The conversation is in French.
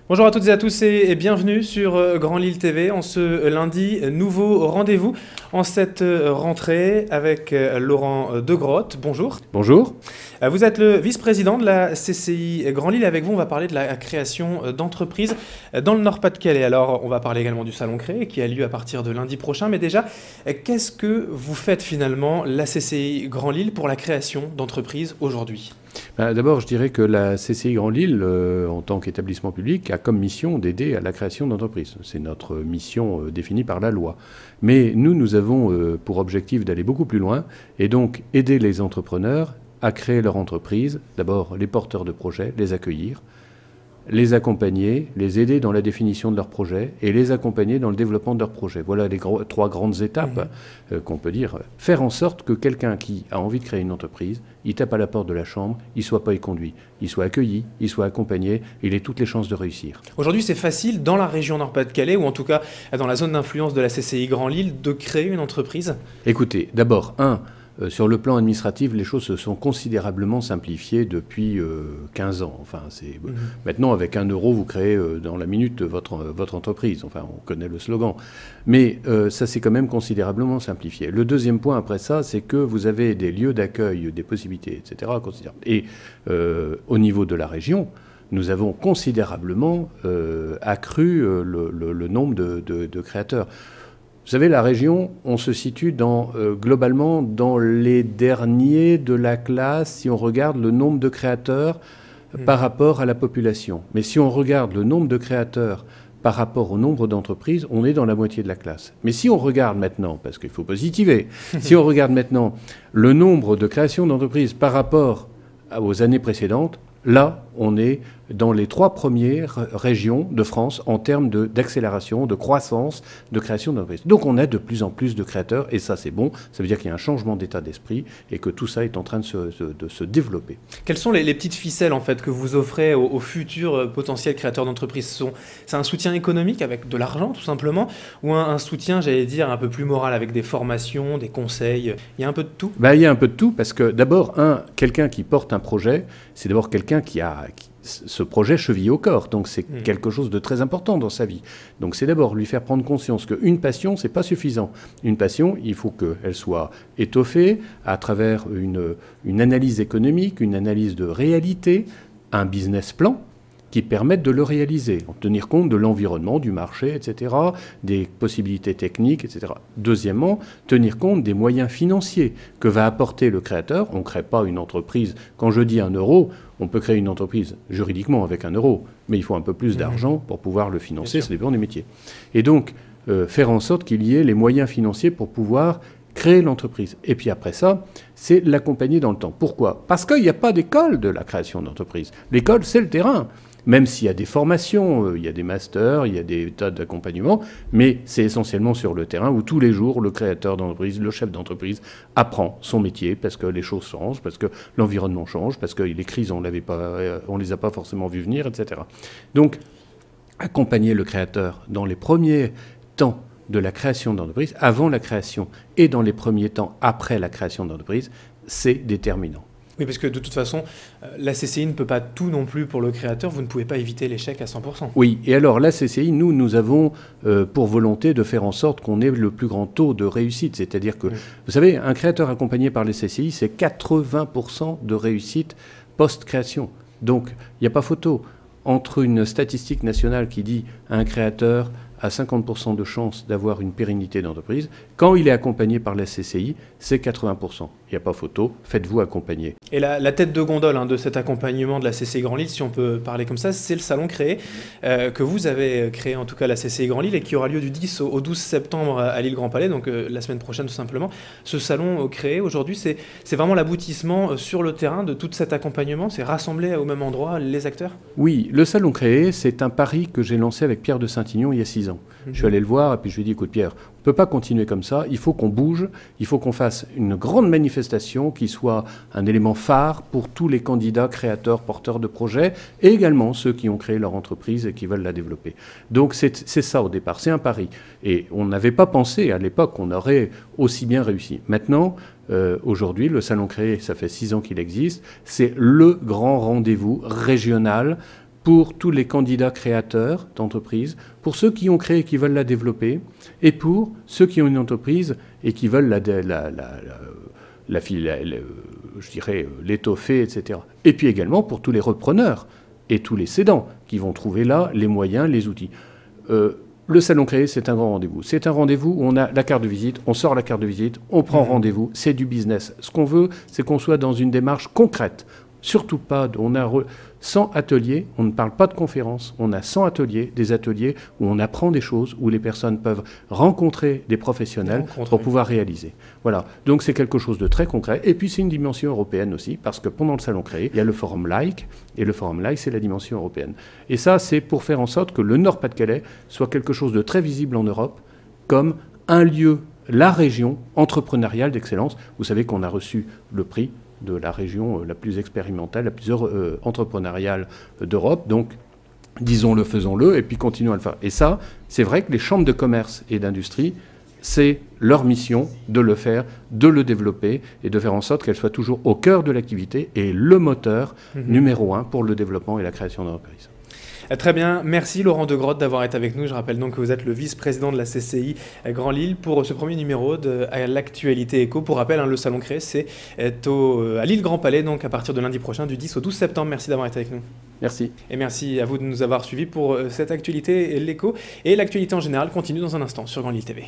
Bonjour à toutes et à tous et bienvenue sur Grand Lille TV en ce lundi. Nouveau rendez-vous en cette rentrée avec Laurent Degrotte. Bonjour. Bonjour. Vous êtes le vice-président de la CCI Grand Lille. Avec vous, on va parler de la création d'entreprises dans le Nord-Pas-de-Calais. Alors, on va parler également du Salon Créé qui a lieu à partir de lundi prochain. Mais déjà, qu'est-ce que vous faites finalement, la CCI Grand Lille, pour la création d'entreprises aujourd'hui ? D'abord, je dirais que la CCI Grand Lille, en tant qu'établissement public, a comme mission d'aider à la création d'entreprises. C'est notre mission définie par la loi. Mais nous avons pour objectif d'aller beaucoup plus loin et donc aider les entrepreneurs à créer leur entreprise. D'abord, les porteurs de projets, les accueillir, les accompagner, les aider dans la définition de leurs projets et les accompagner dans le développement de leurs projets. Voilà les trois grandes étapes qu'on peut dire. Faire en sorte que quelqu'un qui a envie de créer une entreprise, il tape à la porte de la chambre, il ne soit pas éconduit, il soit accueilli, il soit accompagné, il ait toutes les chances de réussir. Aujourd'hui, c'est facile dans la région Nord-Pas-de-Calais, ou en tout cas dans la zone d'influence de la CCI Grand Lille, de créer une entreprise ? Écoutez, d'abord, sur le plan administratif, les choses se sont considérablement simplifiées depuis 15 ans. Enfin, maintenant, avec 1 euro, vous créez dans la minute votre entreprise. Enfin, on connaît le slogan. Mais ça s'est quand même considérablement simplifié. Le deuxième point après ça, c'est que vous avez des lieux d'accueil, des possibilités, etc. considérables. Et au niveau de la région, nous avons considérablement accru le nombre de créateurs. Vous savez, la région, on se situe globalement dans les derniers de la classe si on regarde le nombre de créateurs par rapport à la population. Mais si on regarde le nombre de créateurs par rapport au nombre d'entreprises, on est dans la moitié de la classe. Mais si on regarde maintenant, parce qu'il faut positiver, si on regarde maintenant le nombre de créations d'entreprises par rapport aux années précédentes, là, on est dans les 3 premières régions de France en termes d'accélération, de croissance, de création d'entreprises. Donc on a de plus en plus de créateurs, et ça c'est bon, ça veut dire qu'il y a un changement d'état d'esprit et que tout ça est en train de se développer. Quelles sont les petites ficelles en fait que vous offrez aux futurs potentiels créateurs d'entreprises ? C'est un soutien économique avec de l'argent tout simplement, ou un soutien, j'allais dire, un peu plus moral avec des formations, des conseils ? Il y a un peu de tout ? Il y a un peu de tout parce que d'abord, quelqu'un qui porte un projet, c'est d'abord quelqu'un qui a ce projet chevillé au corps. Donc c'est quelque chose de très important dans sa vie. Donc c'est d'abord lui faire prendre conscience qu'une passion, c'est pas suffisant. Une passion, il faut qu'elle soit étoffée à travers une analyse économique, une analyse de réalité, un business plan qui permettent de le réaliser, en tenir compte de l'environnement, du marché, etc., des possibilités techniques, etc. Deuxièmement, tenir compte des moyens financiers que va apporter le créateur. On ne crée pas une entreprise. Quand je dis 1 euro, on peut créer une entreprise juridiquement avec 1 euro, mais il faut un peu plus d'argent pour pouvoir le financer, ça dépend des métiers. Et donc, faire en sorte qu'il y ait les moyens financiers pour pouvoir créer l'entreprise. Et puis après ça, c'est l'accompagner dans le temps. Pourquoi ? Parce qu'il n'y a pas d'école de la création d'entreprise. L'école, c'est le terrain. Même s'il y a des formations, il y a des masters, il y a des tas d'accompagnements, mais c'est essentiellement sur le terrain où tous les jours, le créateur d'entreprise, le chef d'entreprise apprend son métier parce que les choses changent, parce que l'environnement change, parce que les crises, on les a pas forcément vues venir, etc. Donc, accompagner le créateur dans les premiers temps de la création d'entreprise, avant la création et dans les premiers temps après la création d'entreprise, c'est déterminant. Oui, parce que de toute façon, la CCI ne peut pas tout non plus pour le créateur. Vous ne pouvez pas éviter l'échec à 100%. Oui, et alors la CCI, nous avons pour volonté de faire en sorte qu'on ait le plus grand taux de réussite. C'est-à-dire que, vous savez, un créateur accompagné par les CCI, c'est 80% de réussite post-création. Donc, il n'y a pas photo. Entre une statistique nationale qui dit un créateur a 50% de chances d'avoir une pérennité d'entreprise. Quand il est accompagné par la CCI, c'est 80%. Il n'y a pas photo, faites-vous accompagner. Et la tête de gondole de cet accompagnement de la CCI Grand Lille, si on peut parler comme ça, c'est le Salon Créé, que vous avez créé en tout cas la CCI Grand Lille et qui aura lieu du 10 au 12 septembre à Lille Grand Palais, donc la semaine prochaine tout simplement. Ce Salon Créé, aujourd'hui, c'est vraiment l'aboutissement sur le terrain de tout cet accompagnement, c'est rassembler au même endroit les acteurs ? Oui, le Salon Créé, c'est un pari que j'ai lancé avec Pierre de Saint-Ignon il y a 6 ans. Je suis allé le voir et puis je lui ai dit, écoute Pierre, on ne peut pas continuer comme ça, il faut qu'on bouge, il faut qu'on fasse une grande manifestation qui soit un élément phare pour tous les candidats, créateurs, porteurs de projets et également ceux qui ont créé leur entreprise et qui veulent la développer. Donc c'est ça au départ, c'est un pari. Et on n'avait pas pensé à l'époque qu'on aurait aussi bien réussi. Maintenant, aujourd'hui, le Salon Créé, ça fait 6 ans qu'il existe, c'est le grand rendez-vous régional pour tous les candidats créateurs d'entreprises, pour ceux qui ont créé et qui veulent la développer, et pour ceux qui ont une entreprise et qui veulent je dirais, l'étoffer, etc. Et puis également pour tous les repreneurs et tous les cédants qui vont trouver là les moyens, les outils. Le Salon Créé, c'est un grand rendez-vous. C'est un rendez-vous où on a la carte de visite, on sort la carte de visite, on prend rendez-vous, c'est du business. Ce qu'on veut, c'est qu'on soit dans une démarche concrète. Surtout pas, 100 ateliers, on ne parle pas de conférences, on a 100 ateliers, des ateliers où on apprend des choses, où les personnes peuvent rencontrer des professionnels pour pouvoir réaliser. Voilà, donc c'est quelque chose de très concret. Et puis c'est une dimension européenne aussi, parce que pendant le Salon Créé, il y a le Forum Like, et le Forum Like, c'est la dimension européenne. Et ça, c'est pour faire en sorte que le Nord-Pas-de-Calais soit quelque chose de très visible en Europe, comme un lieu, la région entrepreneuriale d'excellence. Vous savez qu'on a reçu le prix de la région la plus expérimentale, la plus entrepreneuriale d'Europe. Donc, disons-le, faisons-le, et puis continuons à le faire. Et ça, c'est vrai que les chambres de commerce et d'industrie, c'est leur mission de le faire, de le développer, et de faire en sorte qu'elle soit toujours au cœur de l'activité et le moteur numéro 1 pour le développement et la création d'entreprises. Très bien, merci Laurent De Grotte d'avoir été avec nous. Je rappelle donc que vous êtes le vice-président de la CCI Grand Lille pour ce premier numéro de l'actualité éco. Pour rappel, le Salon Créé, c'est à Lille Grand Palais, donc à partir de lundi prochain, du 10 au 12 septembre. Merci d'avoir été avec nous. Merci. Et merci à vous de nous avoir suivis pour cette actualité et l'éco. Et l'actualité en général continue dans un instant sur Grand Lille TV.